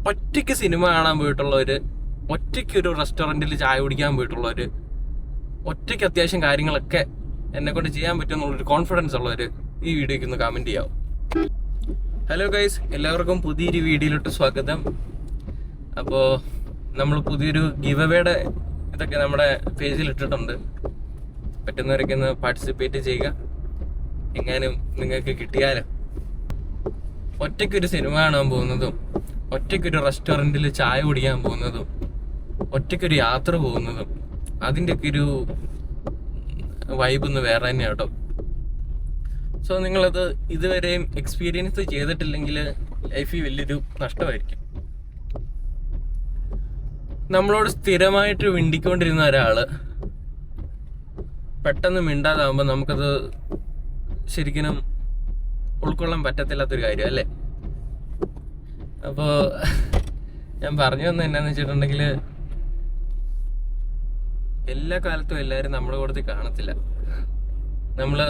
ഒറ്റയ്ക്ക് സിനിമ കാണാൻ പോയിട്ടുള്ളവർ, ഒറ്റയ്ക്ക് ഒരു റെസ്റ്റോറൻറ്റിൽ ചായ കുടിക്കാൻ പോയിട്ടുള്ളവർ, ഒറ്റയ്ക്ക് അത്യാവശ്യം കാര്യങ്ങളൊക്കെ എന്നെ കൊണ്ട് ചെയ്യാൻ പറ്റുമെന്നുള്ളൊരു കോൺഫിഡൻസ് ഉള്ളവർ ഈ വീഡിയോയ്ക്ക് ഒന്ന് കമൻറ്റ് ചെയ്യാവും. ഹലോ ഗൈസ്, എല്ലാവർക്കും പുതിയൊരു വീഡിയോയിലോട്ട് സ്വാഗതം. അപ്പോൾ നമ്മൾ പുതിയൊരു ഗിവ് അവേയുടെ ഇതൊക്കെ നമ്മുടെ പേജിൽ ഇട്ടിട്ടുണ്ട്. പറ്റുന്നവരൊക്കെ ഒന്ന് പാർട്ടിസിപ്പേറ്റ് ചെയ്യുക. എങ്ങാനും നിങ്ങൾക്ക് കിട്ടിയാലും ഒറ്റയ്ക്കൊരു സിനിമ കാണാൻ പോകുന്നതും, ഒറ്റയ്ക്കൊരു റെസ്റ്റോറൻറ്റിൽ ചായ കുടിക്കാൻ പോകുന്നതും, ഒറ്റയ്ക്കൊരു യാത്ര പോകുന്നതും, അതിൻ്റെയൊക്കെ ഒരു വൈബ് ഒന്ന് വേറെ തന്നെയാണ് കേട്ടോ. സോ നിങ്ങളത് ഇതുവരെയും എക്സ്പീരിയൻസ് ചെയ്തിട്ടില്ലെങ്കിൽ ലൈഫിൽ വലിയൊരു നഷ്ടമായിരിക്കും. നമ്മളോട് സ്ഥിരമായിട്ട് മിണ്ടിക്കൊണ്ടിരുന്ന ഒരാള് പെട്ടെന്ന് മിണ്ടാതാകുമ്പോൾ നമുക്കത് ശരിക്കും ഉൾക്കൊള്ളാൻ പറ്റത്തില്ലാത്തൊരു കാര്യം അല്ലേ. അപ്പോൾ ഞാൻ പറഞ്ഞു വന്നത് എന്നാന്ന് വെച്ചിട്ടുണ്ടെങ്കിൽ, എല്ലാ കാലത്തും എല്ലാവരും നമ്മുടെ കൂട്ടത്തിൽ കാണത്തില്ല. നമ്മൾ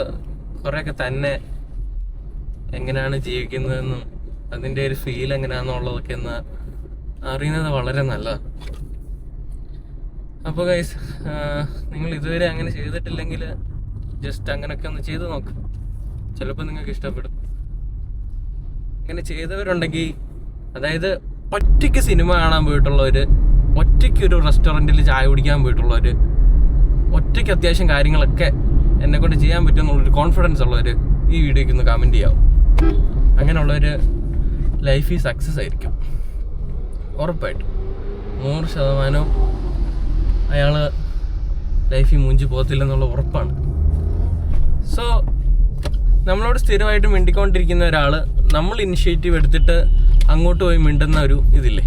കുറേയൊക്കെ തന്നെ എങ്ങനെയാണ് ജീവിക്കുന്നതെന്നും അതിൻ്റെ ഒരു ഫീൽ എങ്ങനെയാണെന്നുള്ളതൊക്കെ ഒന്ന് അറിയുന്നത് വളരെ നല്ലതാണ്. അപ്പോൾ ഗൈസ്, നിങ്ങൾ ഇതുവരെ അങ്ങനെ ചെയ്തിട്ടില്ലെങ്കിൽ ജസ്റ്റ് അങ്ങനെയൊക്കെ ഒന്ന് ചെയ്ത് നോക്ക്. ചിലപ്പോൾ നിങ്ങൾക്ക് ഇഷ്ടപ്പെടും. ഇങ്ങനെ ചെയ്തവരുണ്ടെങ്കിൽ, അതായത് ഒറ്റയ്ക്ക് സിനിമ കാണാൻ പോയിട്ടുള്ളവർ, ഒറ്റയ്ക്ക് ഒരു റെസ്റ്റോറൻറ്റിൽ ചായ കുടിക്കാൻ പോയിട്ടുള്ളവർ, ഒറ്റയ്ക്ക് അത്യാവശ്യം കാര്യങ്ങളൊക്കെ എന്നെ കൊണ്ട് ചെയ്യാൻ പറ്റുമെന്നുള്ളൊരു കോൺഫിഡൻസ് ഉള്ളവർ ഈ വീഡിയോയ്ക്ക് ഒന്ന് കമൻറ്റ് ചെയ്യാവും. അങ്ങനെയുള്ളവർ ലൈഫിൽ സക്സസ് ആയിരിക്കും ഉറപ്പായിട്ടും. 100% അയാൾ ലൈഫിൽ മൂഞ്ചി പോകത്തില്ലെന്നുള്ള ഉറപ്പാണ്. സോ നമ്മളോട് സ്ഥിരമായിട്ട് മിണ്ടിക്കൊണ്ടിരിക്കുന്ന ഒരാൾ നമ്മൾ ഇനിഷ്യേറ്റീവ് എടുത്തിട്ട് അങ്ങോട്ട് പോയി മിണ്ടുന്ന ഒരു ഇതില്ലേ,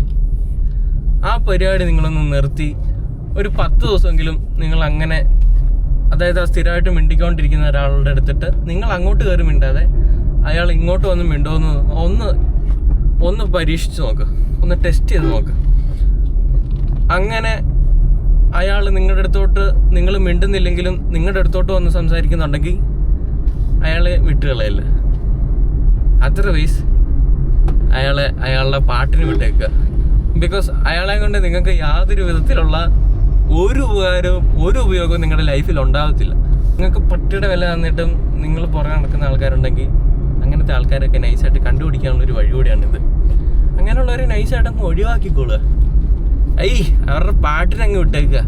ആ പരിപാടി നിങ്ങളൊന്ന് നിർത്തി ഒരു 10 ദിവസമെങ്കിലും നിങ്ങൾ അങ്ങനെ, അതായത് ആ സ്ഥിരമായിട്ട് മിണ്ടിക്കൊണ്ടിരിക്കുന്ന ഒരാളുടെ എടുത്തിട്ട് നിങ്ങൾ അങ്ങോട്ട് കയറി മിണ്ടാതെ അയാൾ ഇങ്ങോട്ട് വന്ന് മിണ്ടുമെന്ന് ഒന്ന് പരീക്ഷിച്ച് നോക്ക്, ഒന്ന് ടെസ്റ്റ് ചെയ്ത് നോക്ക്. അങ്ങനെ അയാൾ നിങ്ങളുടെ അടുത്തോട്ട്, നിങ്ങൾ മിണ്ടുന്നില്ലെങ്കിലും നിങ്ങളുടെ അടുത്തോട്ട് വന്ന് സംസാരിക്കുന്നുണ്ടെങ്കിൽ അയാളെ വിട്ടുകളയല്ല. അതർവൈസ് അയാളുടെ പാട്ടിന് വിട്ടേക്കുക. ബിക്കോസ് അയാളെ കൊണ്ട് നിങ്ങൾക്ക് യാതൊരു വിധത്തിലുള്ള ഒരു ഉപകാരവും ഒരു ഉപയോഗവും നിങ്ങളുടെ ലൈഫിൽ ഉണ്ടാകത്തില്ല. നിങ്ങൾക്ക് പട്ടിയുടെ വില തന്നിട്ടും നിങ്ങൾ പുറകെ നടക്കുന്ന ആൾക്കാരുണ്ടെങ്കിൽ അങ്ങനത്തെ ആൾക്കാരൊക്കെ നൈസായിട്ട് കണ്ടുപിടിക്കാനുള്ളൊരു വഴി കൂടിയാണിത്. അങ്ങനെയുള്ളവരെ നൈസായിട്ട് അങ്ങ് ഒഴിവാക്കിക്കോളുക. അവരുടെ പാട്ടിനങ്ങ് വിട്ടേക്കുക.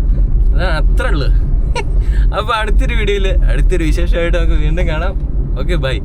അതാണ് അത്ര ഉള്ളു. അപ്പോൾ അടുത്തൊരു വീഡിയോയിൽ അടുത്തൊരു വിശേഷമായിട്ട് നമുക്ക് വീണ്ടും കാണാം. Okay, by.